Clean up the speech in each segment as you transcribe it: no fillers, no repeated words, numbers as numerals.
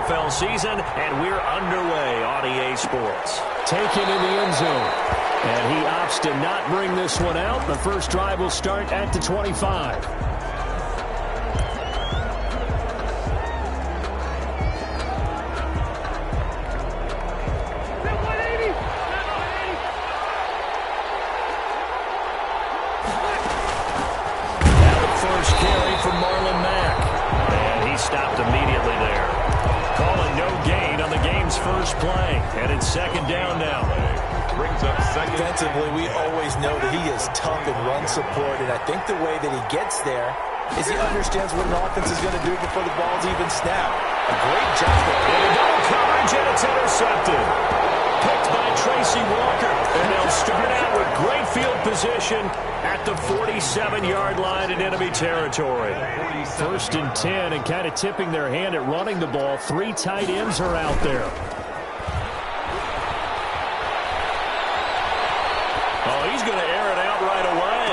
NFL season, and we're underway on EA Sports. Taken in the end zone. And he opts to not bring this one out. The first drive will start at the 25. Stopped immediately there. Calling no gain on the game's first play. And it's second down now. Brings up second. Defensively, we always know that he is tough in run support. And I think the way that he gets there is he understands what an offense is going to do before the ball's even snapped. A great job. And double coverage, and it's intercepted. Picked by Tracy Walker. And they'll start out with great field position at the 47-yard line in enemy territory. First and 10, and kind of tipping their hand at running the ball. 3 tight ends are out there. Oh, he's going to air it out right away.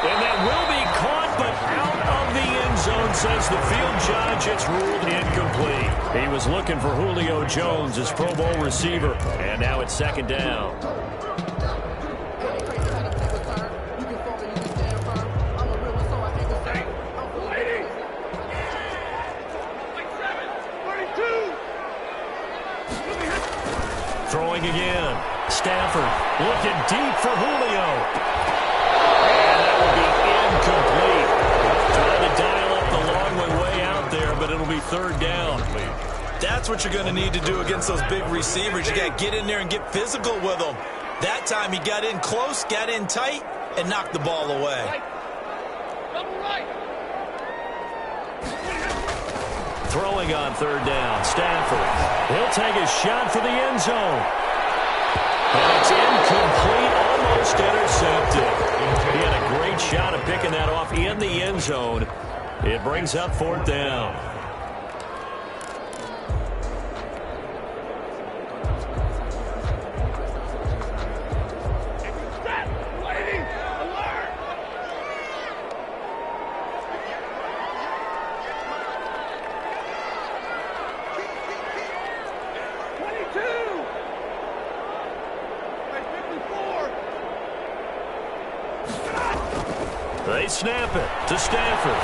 And that will be caught, but out of the end zone, says the field judge. It's ruled incomplete. He was looking for Julio Jones, his Pro Bowl receiver. And now it's second down. Throwing again. Stafford looking deep for Julio. And that will be incomplete. Trying to dial up the long way out there, but it'll be third down. That's what you're going to need to do against those big receivers. You got to get in there and get physical with them. That time he got in close, got in tight, and knocked the ball away. Throwing on third down, Stafford. He'll take a shot for the end zone. And it's incomplete, almost intercepted. He had a great shot at picking that off in the end zone. It brings up fourth down. They snap it to Stafford.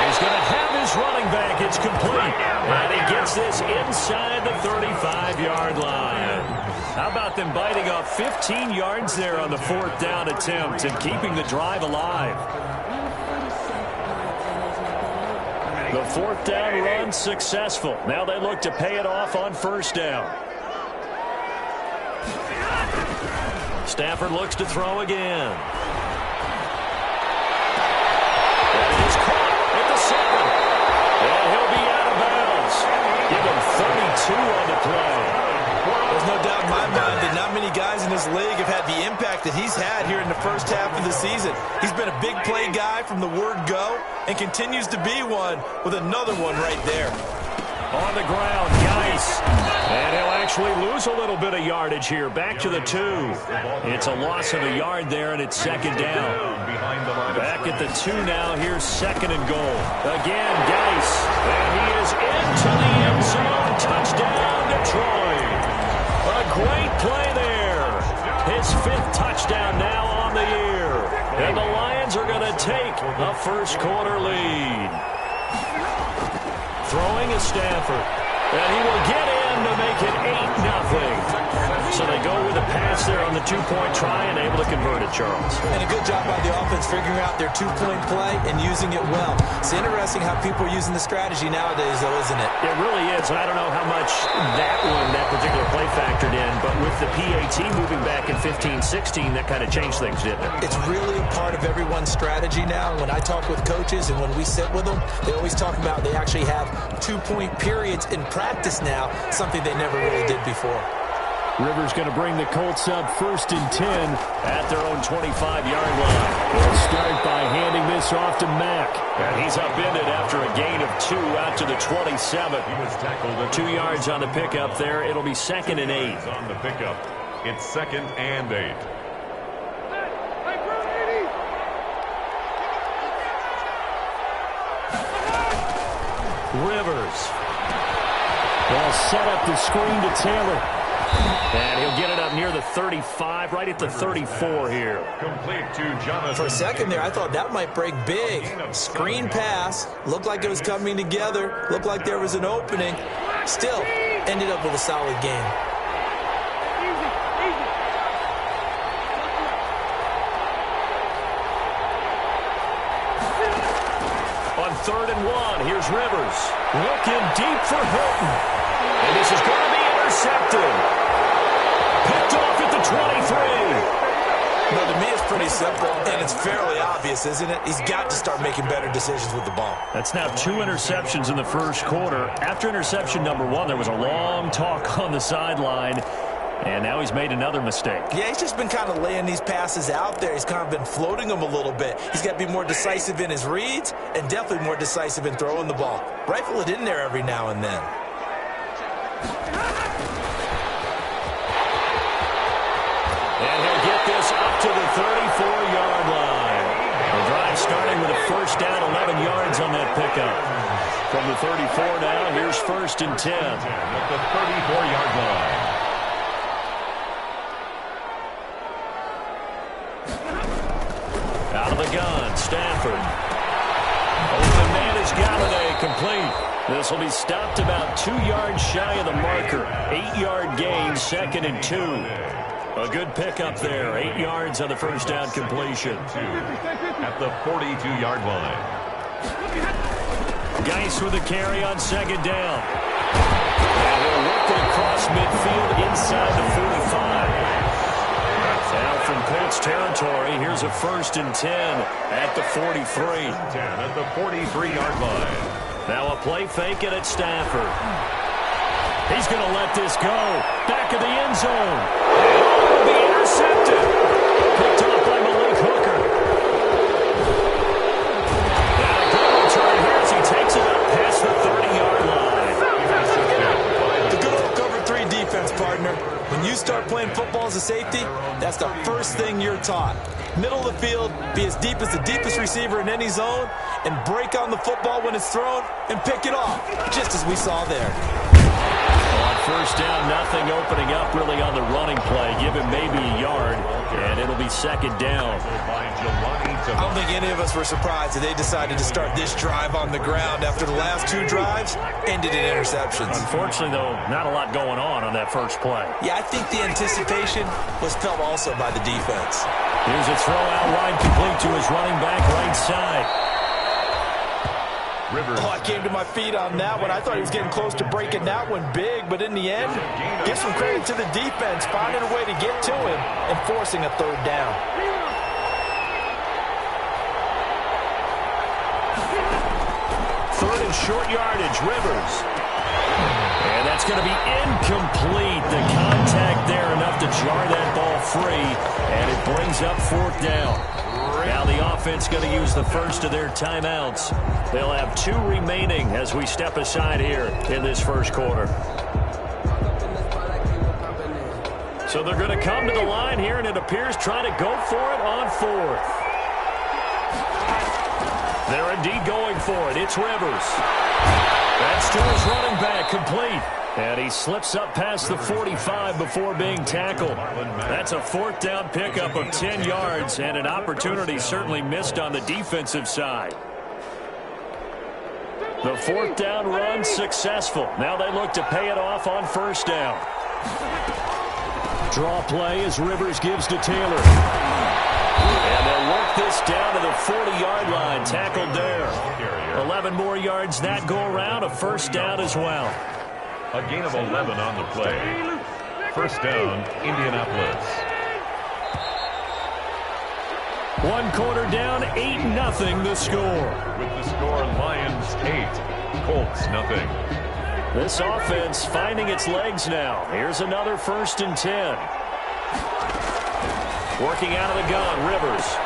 He's going to have his running back. It's complete. And he gets this inside the 35-yard line. How about them biting off 15 yards there on the fourth down attempt and keeping the drive alive? The fourth down run successful. Now they look to pay it off on first down. Stafford looks to throw again. And he'll be out of bounds. Give him 32 on the play. There's no doubt in my mind that not many guys in this league have had the impact that he's had here in the first half of the season. He's been a big play guy from the word go and continues to be one with another one right there. On the ground, Geis. And he'll actually lose a little bit of yardage here. Back to the 2. It's a loss of a yard there, and it's second down. Back at the 2 now. Here's second and goal. Again, Geis. And he is into the end zone. Touchdown, Detroit. A great play there. His 5th touchdown now on the year. And the Lions are going to take a first-quarter lead. Throwing is Stafford. And he will get in to make it 8-0. So they go with a pass there on the 2-point try and able to convert it, Charles. And a good job by the offense figuring out their 2-point play and using it well. It's interesting how people are using the strategy nowadays, though, isn't it? It really is, and I don't know how much that particular play factored in, but with the PAT moving back in 15-16, that kind of changed things, didn't it? It's really a part of everyone's strategy now. When I talk with coaches and when we sit with them, they always talk about they actually have 2-point periods in practice now, something they never really did before. Rivers going to bring the Colts up first and 10 at their own 25-yard line. They'll start by handing this off to Mack. And he's upended after a gain of 2 out to the 27. He was tackled 2 yards on the pickup there. It'll be second and 8. on the pickup. It's second and 8. Rivers they'll set up the screen to Taylor. And he'll get it up near the 35, right at the 34 here. Complete to Jonathan. For a second there, I thought that might break big. Screen pass. Looked like it was coming together. Looked like there was an opening. Still, ended up with a solid game. On 3rd and 1, here's Rivers. Looking deep for Hilton. And this is going to be intercepted. Picked off at the 23. Well, to me, it's pretty simple, and it's fairly obvious, isn't it? He's got to start making better decisions with the ball. That's now 2 interceptions in the first quarter. After interception number 1, there was a long talk on the sideline, and now he's made another mistake. Yeah, he's just been kind of laying these passes out there. He's kind of been floating them a little bit. He's got to be more decisive in his reads and definitely more decisive in throwing the ball. Rifle it in there every now and then. And he'll get this up to the 34-yard line. The drive starting with a first down, 11 yards on that pickup. From the 34 now, here's 1st and 10. At the 34-yard line. Out of the gun, Stafford. Open man is Galladay, complete. This will be stopped about 2 yards shy of the marker. 8-yard gain, 2nd and 2. A good pickup there. 8 yards on the first down completion. At the 42-yard line. Geis with a carry on 2nd down. And he'll work it across midfield inside the 45. Now from Colts territory, here's a 1st and 10 at the 43. 10 at the 43-yard line. Now a play fake it at Stafford. He's going to let this go. Back of the end zone. And will be intercepted. Picked off by Malik Hooker. And a good return here as he takes it up past the 30-yard line. The good old cover 3 defense, partner. When you start playing football as a safety, that's the first thing you're taught. Middle of the field, be as deep as the deepest receiver in any zone, and break on the football when it's thrown and pick it off, just as we saw there. On first down, nothing opening up really on the running play. Give him maybe a yard, and it'll be 2nd down. I don't think any of us were surprised that they decided to start this drive on the ground after the last 2 drives ended in interceptions. Unfortunately, though, not a lot going on that first play. Yeah, I think the anticipation was felt also by the defense. Here's a throw out wide complete to his running back right side. Rivers. Oh, I came to my feet on that one. I thought he was getting close to breaking that one big, but in the end, give some credit to the defense, finding a way to get to him and forcing a 3rd down. Third and short yardage, Rivers. And that's going to be incomplete. The contact there enough to jar that ball free, and it brings up 4th down. Now the offense going to use the first of their timeouts. They'll have 2 remaining as we step aside here in this first quarter. So they're going to come to the line here, and it appears trying to go for it on 4th. They're indeed going for it. It's Rivers. That's to his running back, complete. And he slips up past the 45 before being tackled. That's a 4th down pickup of 10 yards and an opportunity certainly missed on the defensive side. The 4th down run successful. Now they look to pay it off on 1st down. Draw play as Rivers gives to Taylor. And they'll work this down to the 40-yard line. Tackled there. 11 more yards that go around. A 1st down as well. A gain of 11 on the play. 1st down, Indianapolis. 1 quarter down, 8-0 the score. With the score, Lions 8, Colts nothing. This offense finding its legs now. Here's another 1st and 10. Working out of the gun, Rivers.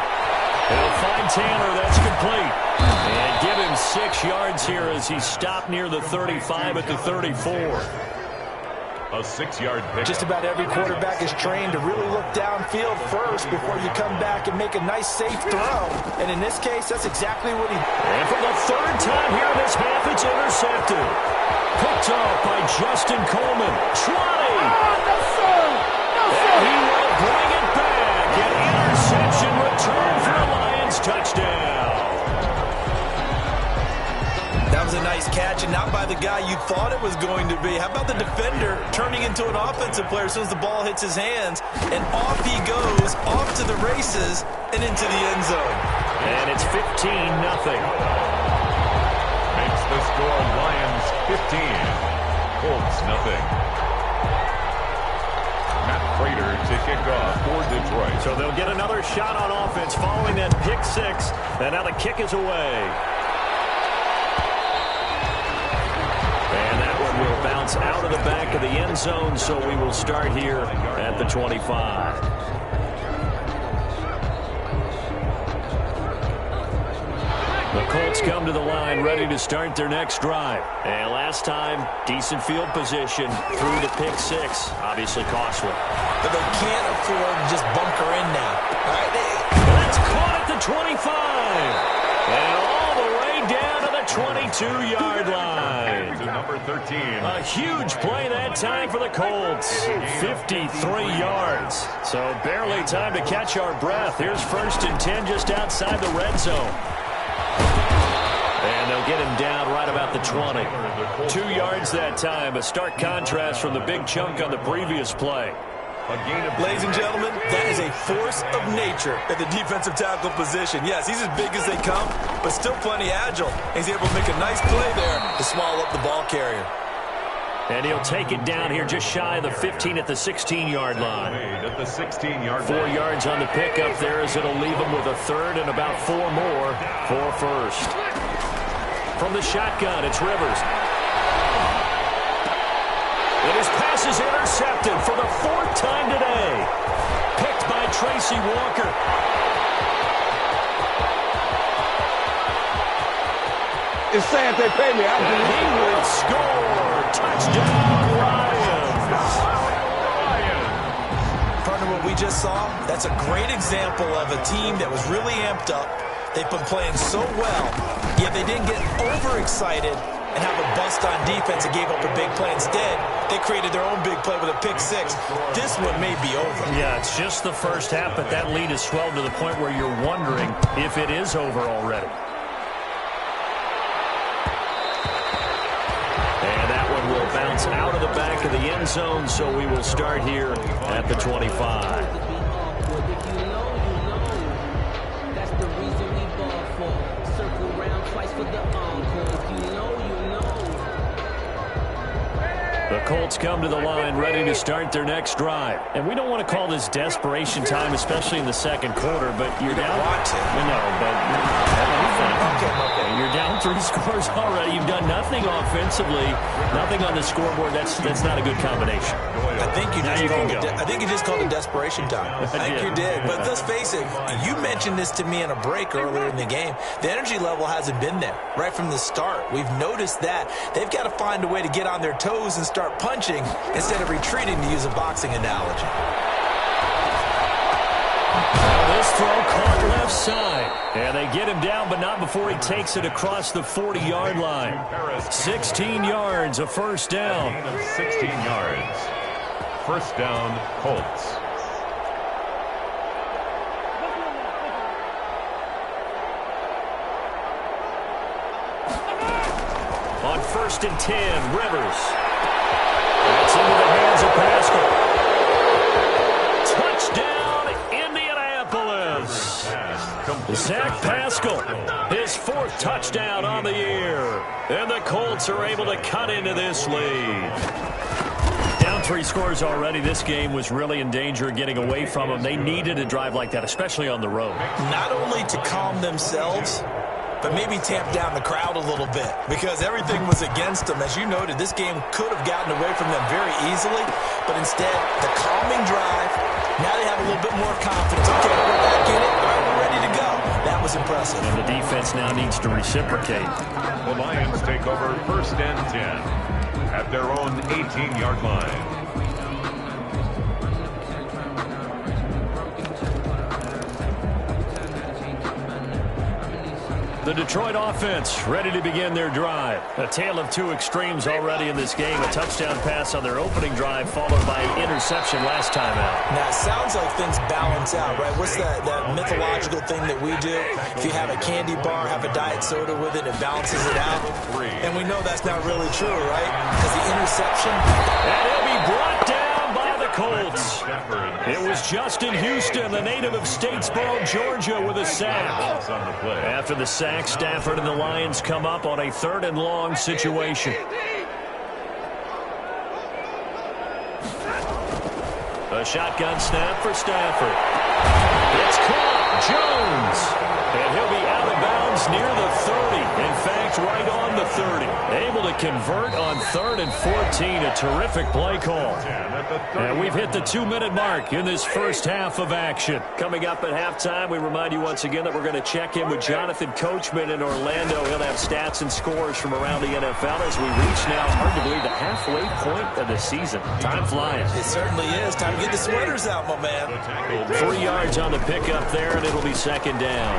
He'll find Taylor. That's complete. And give him 6 yards here as he stopped near the 35 at the 34. A 6-yard pick. Just about every quarterback is trained to really look downfield first before you come back and make a nice, safe throw. And in this case, that's exactly what he... And for the 3rd time here in this half, it's intercepted. Picked off by Justin Coleman. 20. And he will bring it back. An interception return for the Lions. Touchdown. That was a nice catch, and not by the guy you thought it was going to be. How about the defender turning into an offensive player as soon as the ball hits his hands, and off he goes, off to the races, and into the end zone. And it's 15-0. Makes the score Lions 15, Colts nothing. Matt Prater to kick off for Detroit. So they'll get another shot on offense following that pick six, and now the kick is away. Will bounce out of the back of the end zone, so we will start here at the 25. The Colts come to the line ready to start their next drive. And last time, decent field position through the pick six. Obviously costly. But they can't afford to just bunker in now. All right, that's caught at the 25. And all the way down to the 22-yard line. To number 13. A huge play that time for the Colts. 53 yards. So barely time to catch our breath. Here's 1st and 10 just outside the red zone. And they'll get him down right about the 20. 2 yards that time. A stark contrast from the big chunk on the previous play. Ladies and gentlemen, that is a force of nature at the defensive tackle position. Yes, he's as big as they come, but still plenty agile. He's able to make a nice play there to swallow up the ball carrier. And he'll take it down here just shy of the 15 at the 16-yard line. At the 16-yard 4 yards on the pickup there as it'll leave him with a third and about 4 more for first. From the shotgun, it's Rivers. And his pass is intercepted for the 4th time today. Picked by Tracy Walker. It's sad they pay me. He will score. Touchdown, Lions. Partner, what we just saw, that's a great example of a team that was really amped up. They've been playing so well, yet they didn't get overexcited and have a bust on defense and gave up a big play. Instead, they created their own big play with a pick six. This one may be over. Yeah, it's just the first half, but that lead has swelled to the point where you're wondering if it is over already. And that one will bounce out of the back of the end zone, so we will start here at the 25. The Colts come to the line ready to start their next drive. And we don't want to call this desperation time, especially in the second quarter, but you're down. Want to. No, but you're down 3 scores already. You've done nothing offensively, nothing on the scoreboard. That's not a good combination. I think you just called it desperation time. I think you did. But let's face it, you mentioned this to me in a break earlier in the game. The energy level hasn't been there right from the start. We've noticed that. They've got to find a way to get on their toes and start punching instead of retreating, to use a boxing analogy. Well, this throw caught left side. And they get him down, but not before he takes it across the 40-yard line. 16 yards, a first down. 16 yards. First down, Colts. On 1st and 10, Rivers. That's into the hands of Pascal. Touchdown, Indianapolis. Zach Pascal, his 4th touchdown on the year. And the Colts are able to cut into this lead. Down 3 scores already. This game was really in danger of getting away from them. They needed a drive like that, especially on the road. Not only to calm themselves, but maybe tamp down the crowd a little bit, because everything was against them. As you noted, this game could have gotten away from them very easily, but instead, the calming drive, now they have a little bit more confidence. Okay, we're back in it. All right, we're ready to go. That was impressive. And the defense now needs to reciprocate. The Lions take over 1st and 10 at their own 18-yard line. The Detroit offense ready to begin their drive. A tale of two extremes already in this game. A touchdown pass on their opening drive followed by an interception last time out. Now, it sounds like things balance out, right? What's that mythological thing that we do? If you have a candy bar, have a diet soda with it, it balances it out. And we know that's not really true, right? Because the interception... And he'll be brought down by the Colts. It was Justin Houston, the native of Statesboro, Georgia, with a sack. After the sack, Stafford and the Lions come up on a 3rd and long situation. A shotgun snap for Stafford. It's caught. Jones. And he'll be out of bounds near the 30. In fact, right on the 30. Able to convert on 3rd and 14. A terrific play call. And we've hit the 2-minute mark in this first half of action. Coming up at halftime, we remind you once again that we're going to check in with Jonathan Coachman in Orlando. He'll have stats and scores from around the NFL as we reach now, hard to believe, the halfway point of the season. Time flying. It certainly is. Time to get the sweaters out, my man. 3 yards on the pickup there, and it'll be 2nd down.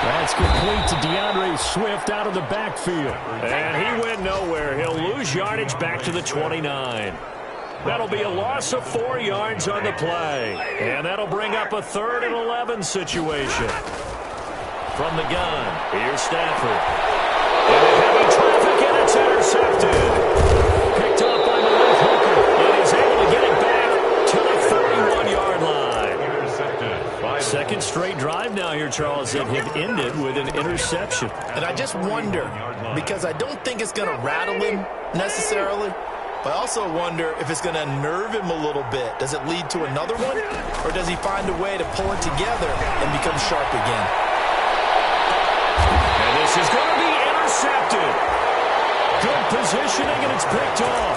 That's complete to DeAndre Swift out of the backfield. And he went nowhere. He'll lose yardage back to the 29. That'll be a loss of 4 yards on the play. And that'll bring up a 3rd and 11 situation. From the gun, here's Stafford. And heavy traffic, and it's intercepted. Picked up by the left hooker. And he's able to get it back to the 41-yard line. Second straight drive now here, Charles, that have ended with an interception. And I just wonder, because I don't think it's going to rattle him necessarily, but I also wonder if it's going to unnerve him a little bit. Does it lead to another one? Or does he find a way to pull it together and become sharp again? And this is going to be intercepted. Good positioning, and it's picked off.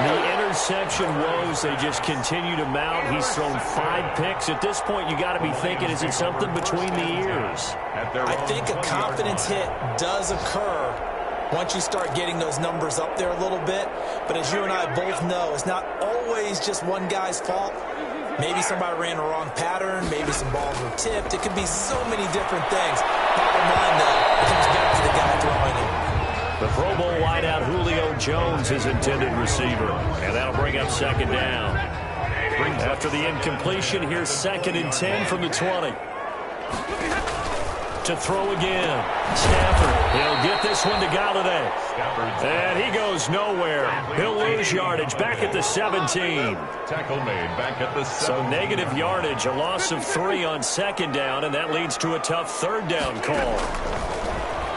The interception woes, they just continue to mount. He's thrown 5 picks. At this point, you got to be thinking, is it something between the ears? I think a confidence hit does occur once you start getting those numbers up there a little bit. But as you and I both know, it's not always just one guy's fault. Maybe somebody ran a wrong pattern. Maybe some balls were tipped. It could be so many different things. Bottom line, though, it comes back to the guy throwing it. The Pro Bowl wideout Julio Jones is intended receiver. And that'll bring up 2nd down. After the incompletion, here's 2nd and 10 from the 20. To throw again. Stafford. He'll get this one to Galladay. And he goes nowhere. He'll lose yardage back at the 17. Tackle made back at the 7. So negative yardage, a loss of 3 on 2nd down, and that leads to a tough 3rd down call.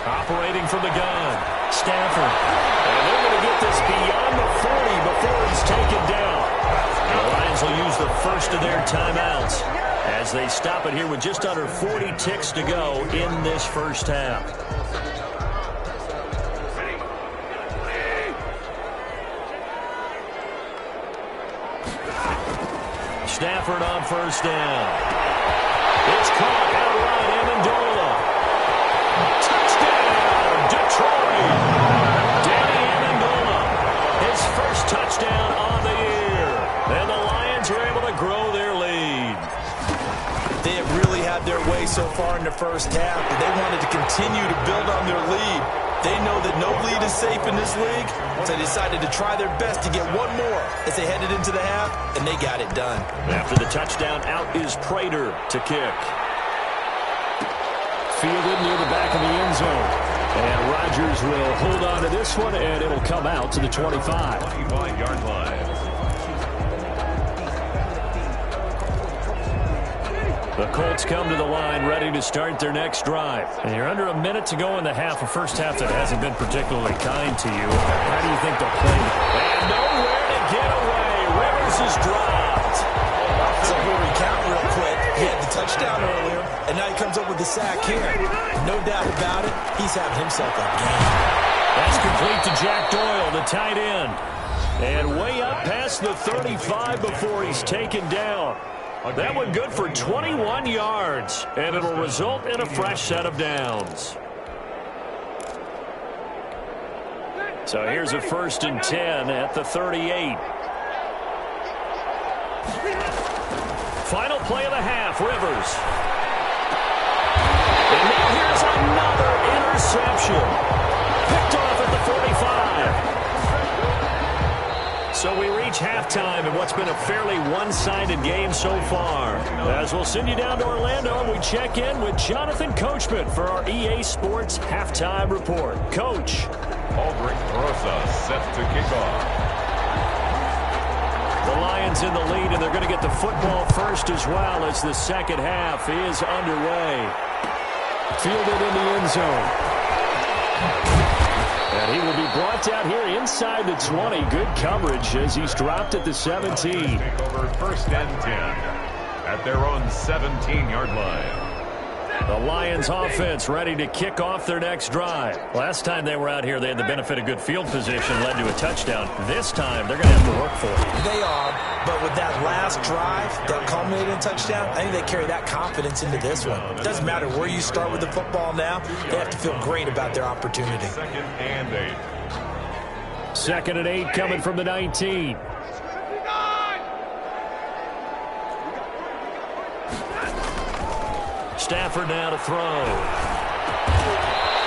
Operating from the gun. Stafford. And they're going to get this beyond the 40 before he's taken down. The Lions will use the first of their timeouts as they stop it here with just under 40 ticks to go in this first half. Stafford on 1st down. It's caught outright, Amendola. Touchdown, Detroit. Danny Amendola, his first touchdown on the year. And the Lions are able to grow their lead. They have really had their way so far in the first half, but they wanted to continue to build on their lead. They know that no lead is safe in this league, so they decided to try their best to get one more as they headed into the half, and they got it done. After the touchdown, out is Prater to kick. Fielded near the back of the end zone. And Rodgers will hold on to this one, and it'll come out to the 25. 25-yard line. The Colts come to the line ready to start their next drive. And you're under a minute to go in the half, a first half that hasn't been particularly kind to you. How do you think they'll play it? And nowhere to get away. Rivers is dropped. So we'll recount real quick. He had the touchdown earlier, and now he comes up with the sack here. No doubt about it, he's having himself a game. That's complete to Jack Doyle, the tight end. And way up past the 35 before he's taken down. That one good for 21 yards, and it'll result in a fresh set of downs. So here's a 1st and 10 at the 38. Final play of the half, Rivers. And Now here's another interception. Picked off at the 45. So we reach halftime in what's been a fairly one-sided game so far. As we'll send you down to Orlando, and we check in with Jonathan Coachman for our EA Sports Halftime Report. Coach. Aldrich Rosa set to kick off. The Lions in the lead, and they're going to get the football first as well as the second half is underway. Fielded in the end zone. And he will be brought down here inside the 20. Good coverage as he's dropped at the 17. Take over first and 10 at their own 17-yard line. The Lions offense ready to kick off their next drive. Last time they were out here, they had the benefit of good field position, led to a touchdown. This time, they're going to have to work for it. They are, but with that last drive that culminated in a touchdown, I think they carry that confidence into this one. It doesn't matter where you start with the football now. They have to feel great about their opportunity. Second and 8. Second and 8 coming from the 19. Stafford now to throw.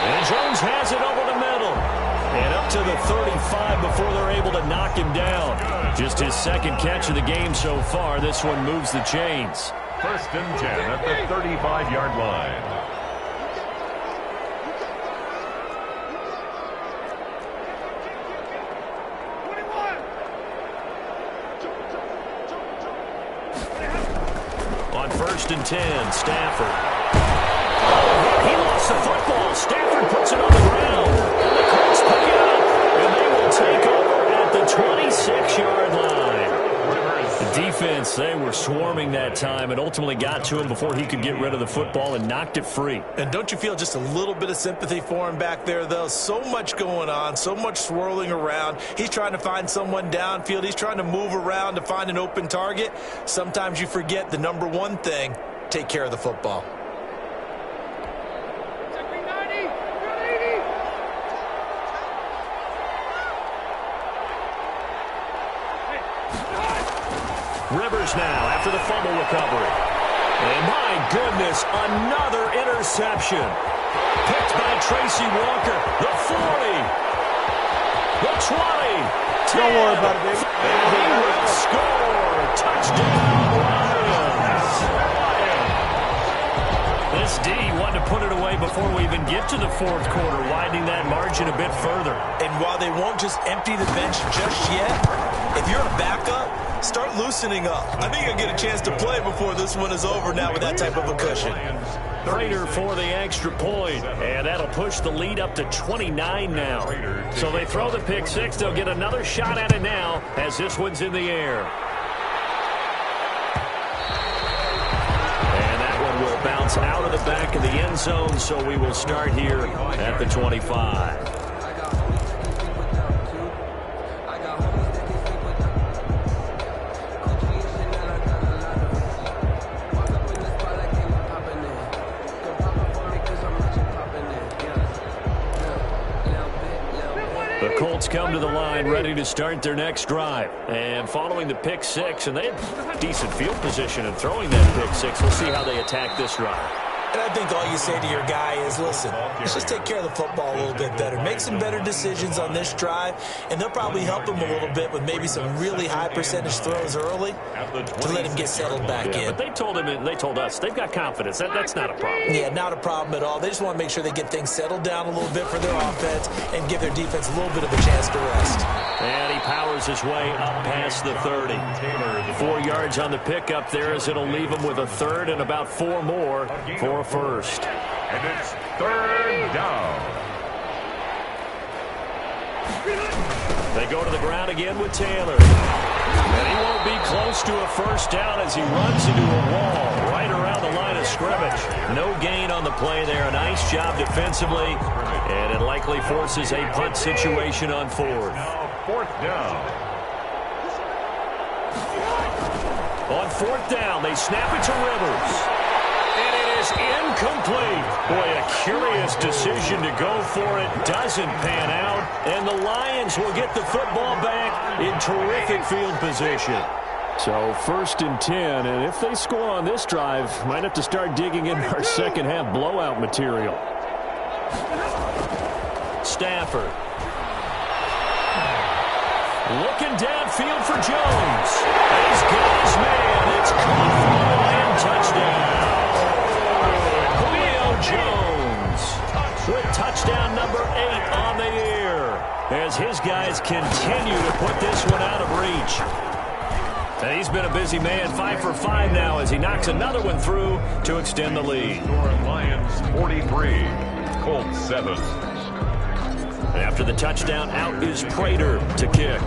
And Jones has it over the middle. And up to the 35 before they're able to knock him down. Just his second catch of the game so far. This one moves the chains. First and 10 at the 35-yard line. On first and 10, Stafford. He lost the football. Stafford puts it on the ground. And the Colts pick it up. And they will take over at the 26-yard line. The defense, they were swarming that time and ultimately got to him before he could get rid of the football and knocked it free. And don't you feel just a little bit of sympathy for him back there, though? So much going on, so much swirling around. He's trying to find someone downfield. He's trying to move around to find an open target. Sometimes you forget the number one thing, take care of the football. Rivers now after the fumble recovery. And my goodness, another interception. Picked by Tracy Walker. The 40. The 20. 10. Don't worry about it, baby. And he will score. Touchdown, Lions. This D wanted to put it away before we even get to the fourth quarter, widening that margin a bit further. And while they won't just empty the bench just yet, if you're a backup, start loosening up. I think you'll get a chance to play before this one is over now with that type of a cushion. Prater for the extra point, and that'll push the lead up to 29 now. So they throw the pick six. They'll get another shot at it now as this one's in the air. And that one will bounce out of the back of the end zone, so we will start here at the 25. The Colts come to the line ready to start their next drive. And following the pick six, and they had decent field position in throwing that pick six. We'll see how they attack this drive. And I think all you say to your guy is, listen, let's just take care of the football a little bit better. Make some better decisions on this drive, and they'll probably help him a little bit with maybe some really high percentage throws early to let him get settled back in. But they told him, and they told us, they've got confidence. That's not a problem. Yeah, not a problem at all. They just want to make sure they get things settled down a little bit for their offense and give their defense a little bit of a chance to rest. And he powers his way up past the 30. 4 yards on the pickup there as it'll leave him with a third and about 4 more for a first. And it's third down. They go to the ground again with Taylor. And he won't be close to a first down as he runs into a wall right around the line of scrimmage. No gain on the play there. A nice job defensively. And it likely forces a punt situation on fourth. Now fourth down. On fourth down, they snap it to Rivers. And it is incomplete. Boy, a curious decision to go for it. Doesn't pan out. And the Lions will get the football back in terrific field position. So 1st and 10, and if they score on this drive, might have to start digging in our second half blowout material. Stafford. Looking downfield for Jones. He's got his man. It's caught for the Lion touchdown. Julio Jones with touchdown number 8 on the year as his guys continue to put this one out of reach. And he's been a busy man, 5 for 5 now as he knocks another one through to extend the lead. Lions 43, Colts 7. After the touchdown, out is Prater to kick.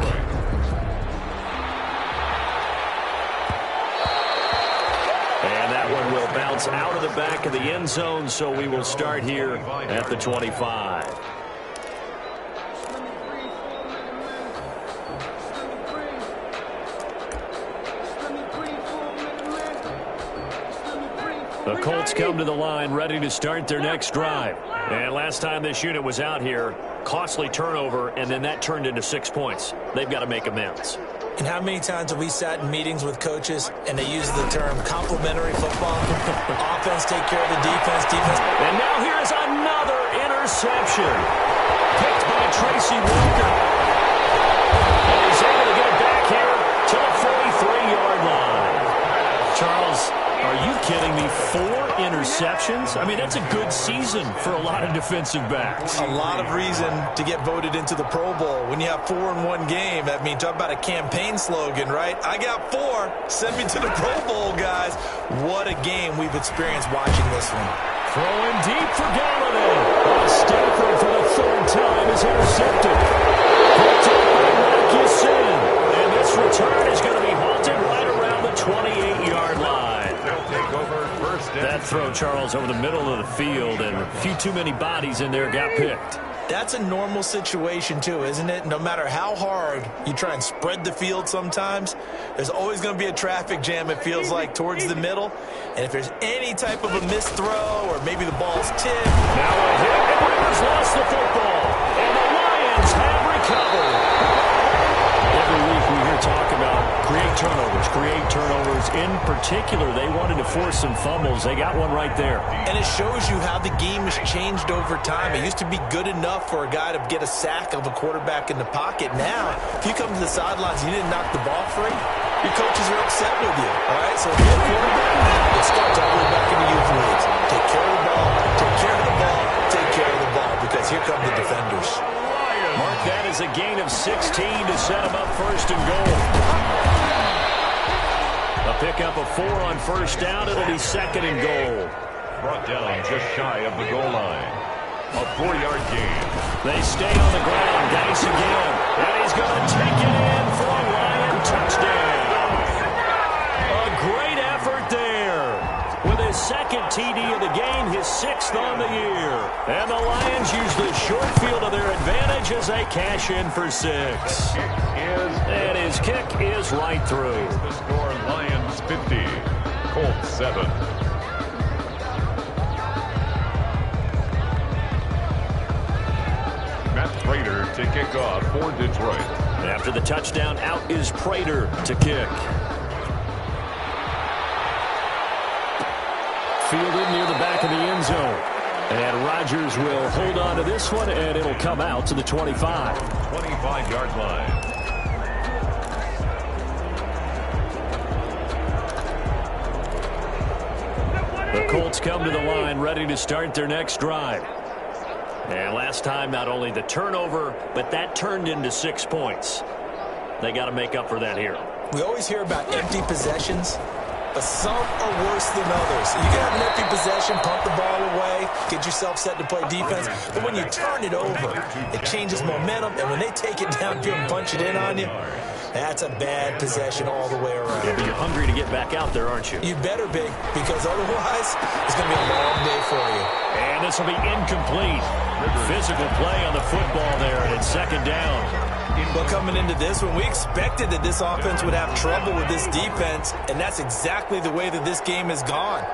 And that one will bounce out of the back of the end zone, so we will start here at the 25. The Colts come to the line ready to start their next drive. And last time this unit was out here, costly turnover, and then that turned into 6 points. They've got to make amends. And how many times have we sat in meetings with coaches and they use the term complementary football? Offense take care of the defense, defense. And now here's another interception. Picked by Tracy Walker. And he's able to get it back here to the 43-yard line. Charles, are you kidding me? 4 interceptions? I mean, that's a good season for a lot of defensive backs. A lot of reason to get voted into the Pro Bowl. When you have 4 in one game, I mean, talk about a campaign slogan, right? I got 4. Send me to the Pro Bowl, guys. What a game we've experienced watching this one. Throwing deep for Galladay. Stafford for the 3rd time is intercepted. Picked up by Marcusson. And this return is going to be halted right around the 28-yard line. Take over first. That throw, Charles, over the middle of the field, and a few too many bodies in there got picked. That's a normal situation, too, isn't it? No matter how hard you try and spread the field sometimes, there's always going to be a traffic jam, it feels like, towards the middle. And if there's any type of a missed throw or maybe the ball's tipped. Now a hit, and Rivers lost the football. And the Lions have recovered. Every week we hear talk about create turnovers. In particular, they wanted to force some fumbles. They got one right there. And it shows you how the game has changed over time. It used to be good enough for a guy to get a sack of a quarterback in the pocket. Now, if you come to the sidelines and you didn't knock the ball free, your coaches are upset with you. All right, so if you're a quarterback, it starts all the way back in the youth leagues. Take care of the ball, take care of the ball, take care of the ball, because here come the defenders. Mark that as a gain of 16 to set him up 1st and goal. A pickup of 4 on 1st down. It'll be 2nd and goal. Brought down just shy of the goal line. A 4-yard gain. They stay on the ground. Geis again. And he's going to take it in for a Lion touchdown. A great effort there. With his 2nd TD of the game, his 6th on the year. And the Lions use the short field to their advantage as they cash in for 6. And his kick is right through. The score, Lions 50, Colts 7. Matt Prater to kick off for Detroit. After the touchdown, out is Prater to kick. Fielded near the back of the end zone. And Rodgers will hold on to this one, and it'll come out to the 25. 25-yard line. The Colts come to the line ready to start their next drive. And last time, not only the turnover, but that turned into 6 points. They got to make up for that here. We always hear about empty possessions, but some are worse than others. You can have an empty possession, pump the ball away, get yourself set to play defense, but when you turn it over, it changes momentum, and when they take it downfield and punch it in on you, that's a bad possession all the way around. Yeah, but you're hungry to get back out there, aren't you? You better be, because otherwise, it's going to be a long day for you. And this will be incomplete. Physical play on the football there, and it's 2nd down. Well, coming into this one, we expected that this offense would have trouble with this defense, and that's exactly the way that this game has gone.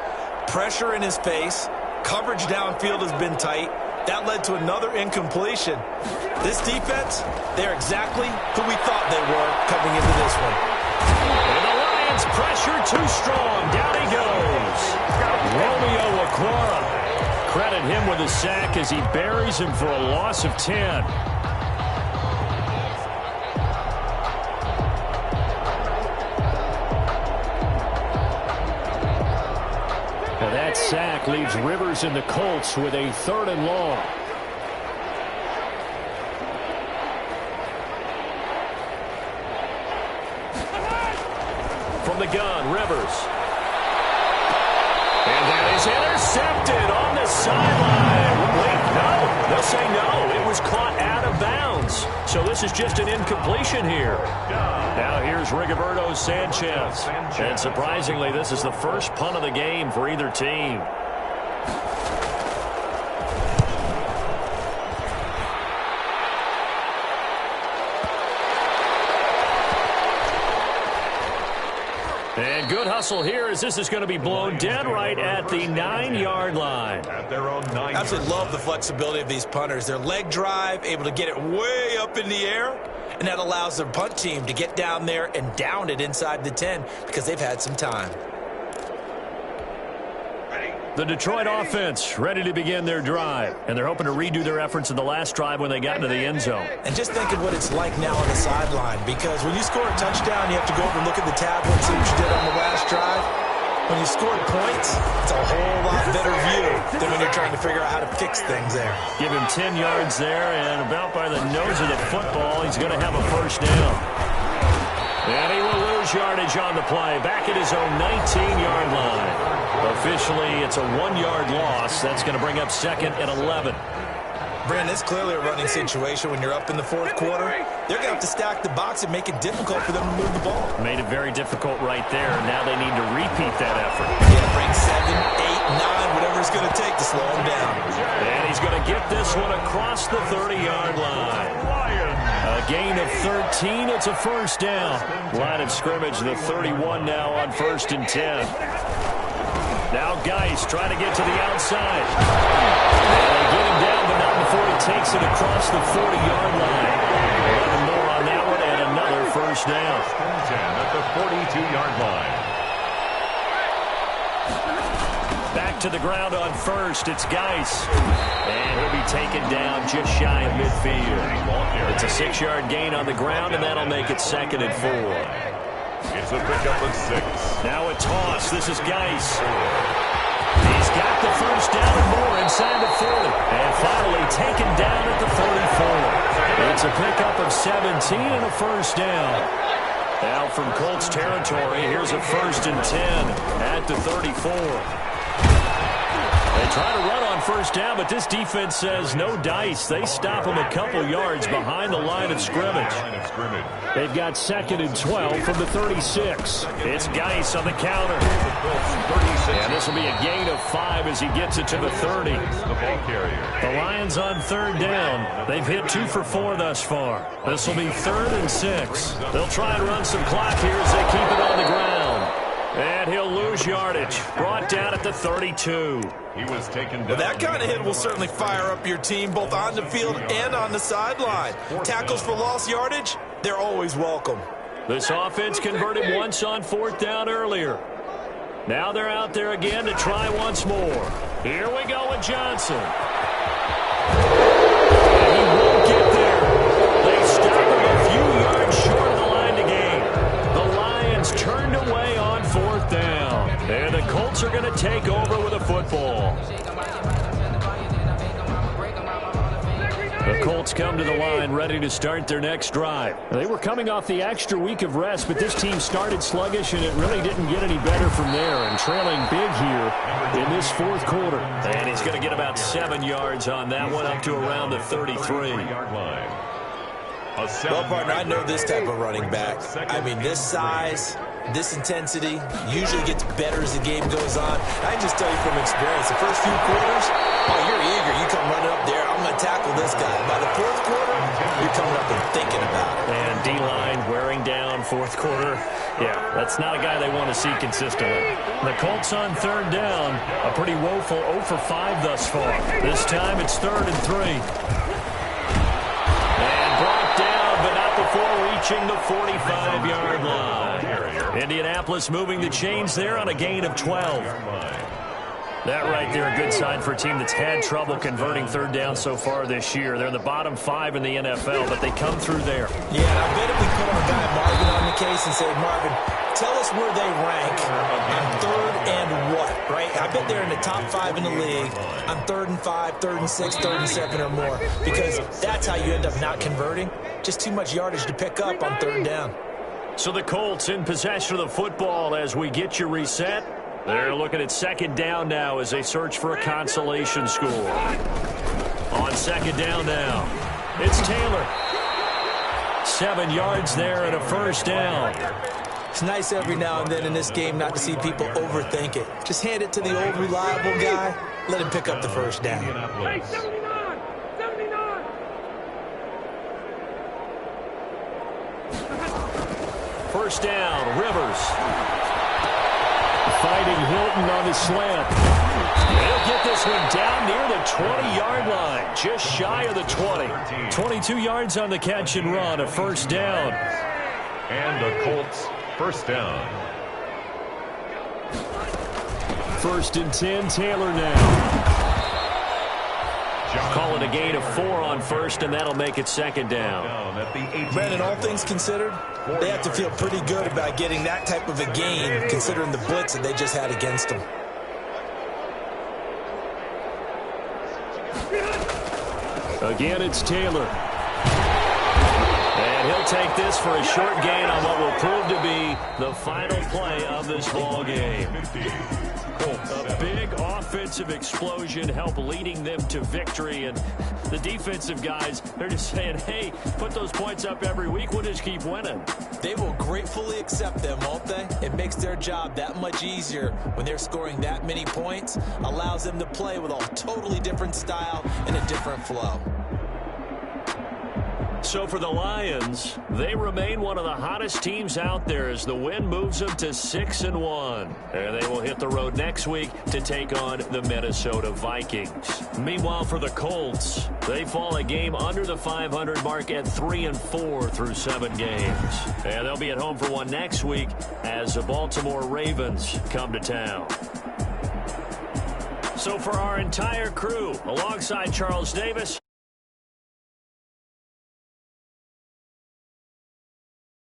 Pressure in his face, coverage downfield has been tight. That led to another incompletion. This defense, they're exactly who we thought they were coming into this one. And the pressure too strong. Down he goes. Romeo Okwara. Credit him with a sack as he buries him for a loss of 10. Now that sack leaves Rivers and the Colts with a 3rd and long. From the gun, Rivers. And that is intercepted on the sideline. Wait, no. They'll say no. It was caught out of bounds. So this is just an incompletion here. Now here's Rigoberto Sanchez. And surprisingly, this is the first punt of the game for either team. And good hustle here as this is going to be blown dead right at the 9-yard line. At their own 9 I absolutely love the flexibility of these punters. Their leg drive, able to get it way up in the air, and that allows their punt team to get down there and down it inside the 10 because they've had some time. The Detroit offense ready to begin their drive, and they're hoping to redo their efforts in the last drive when they got into the end zone. And just think of what it's like now on the sideline, because when you score a touchdown, you have to go over and look at the tablet and see what you did on the last drive. When you score points, it's a whole lot better view than when you're trying to figure out how to fix things there. Give him 10 yards there, and about by the nose of the football, he's going to have a first down. And he will lose yardage on the play, back at his own 19-yard line. Officially, it's a 1-yard loss. That's going to bring up 2nd and 11. Brandon, it's clearly a running situation when you're up in the 4th quarter. They're going to have to stack the box and make it difficult for them to move the ball. Made it very difficult right there. Now they need to repeat that effort. Yeah, bring 7, 8, 9, whatever it's going to take to slow him down. And he's going to get this one across the 30-yard line. A gain of 13. It's a first down. Line of scrimmage, the 31 now on 1st and 10. Now Geis trying to get to the outside. And they get him down, but not before he takes it across the 40-yard line. 11 more on that one, and another first down. 10 at the 42-yard line. Back to the ground on 1st. It's Geis. And he'll be taken down just shy of midfield. It's a 6-yard gain on the ground, and that'll make it 2nd and 4. It's a pickup of 6. Now a toss. This is Geis. He's got the first down and more inside the 40. And finally taken down at the 34. It's a pickup of 17 and a first down. Now from Colts territory, here's a 1st and 10 at the 34. They try to run on first down, but this defense says no dice. They stop them a couple yards behind the line of scrimmage. They've got 2nd and 12 from the 36. It's Geis on the counter. And this will be a gain of 5 as he gets it to the 30. The Lions on 3rd down. They've hit 2 for 4 thus far. This will be 3rd and 6. They'll try and run some clock here as they keep it on the ground. And he'll lose yardage. Brought down at the 32. He was taken down. Well, that kind of hit will certainly fire up your team both on the field and on the sideline. Tackles for lost yardage, they're always welcome. This offense converted once on 4th down earlier. Now they're out there again to try once more. Here we go with Johnson. And he won't get there. They stop him a few yards short of the line to gain. The Lions turned away on 4th down. And the Colts are going to take over with a football. The Colts come to the line ready to start their next drive. They were coming off the extra week of rest, but this team started sluggish, and it really didn't get any better from there. And trailing big here in this 4th quarter. And he's going to get about 7 yards on that one, up to around the 33. Well, partner, I know this type of running back. I mean, this size, this intensity usually gets better as the game goes on. I can just tell you from experience, the first few quarters, oh, you're eager. You come running up there, I'm going to tackle this guy. By the 4th quarter, you're coming up and thinking about it. And D-line wearing down 4th quarter. Yeah, that's not a guy they want to see consistently. The Colts on 3rd down, a pretty woeful 0 for 5 thus far. This time it's 3rd and 3. approaching the 45-yard line. Indianapolis moving the chains there on a gain of 12. That right there, a good sign for a team that's had trouble converting third down so far this year. They're in the bottom 5 in the NFL, but they come through there. Yeah, and I bet if we put our guy Marvin on the case and say, Marvin, tell us where they rank on third and what, right? I bet they're in the top 5 in the league on 3rd and 5, 3rd and 6, 3rd and 7 or more, because that's how you end up not converting. Just too much yardage to pick up on third down. So the Colts in possession of the football as we get you reset. They're looking at second down now as they search for a consolation score. On second down now, it's Taylor. 7 yards there and a first down. It's nice every now and then in this game not to see people overthink it. Just hand it to the old reliable guy. Let him pick up the first down. Hey, 79! 79! First down, Rivers. Fighting Hilton on the slant. They'll get this one down near the 20-yard line, just shy of the 20. 22 yards on the catch and run, a first down. And the Colts first down. 1st and 10, Taylor now. Call it a gain of 4 on first, and that'll make it second down. Brandon, all things considered, they have to feel pretty good about getting that type of a gain, considering the blitz that they just had against them. Again, it's Taylor. And he'll take this for a short gain on what will prove to be the final play of this ball game. A big offensive explosion helped leading them to victory, and the defensive guys, they're just saying, hey, put those points up every week, we'll just keep winning. They will gratefully accept them, won't they? It makes their job that much easier when they're scoring that many points, allows them to play with a totally different style and a different flow. So for the Lions, they remain one of the hottest teams out there as the win moves them to 6-1. And they will hit the road next week to take on the Minnesota Vikings. Meanwhile, for the Colts, they fall a game under the 500 mark at 3-4 through 7 games. And they'll be at home for one next week as the Baltimore Ravens come to town. So for our entire crew, alongside Charles Davis,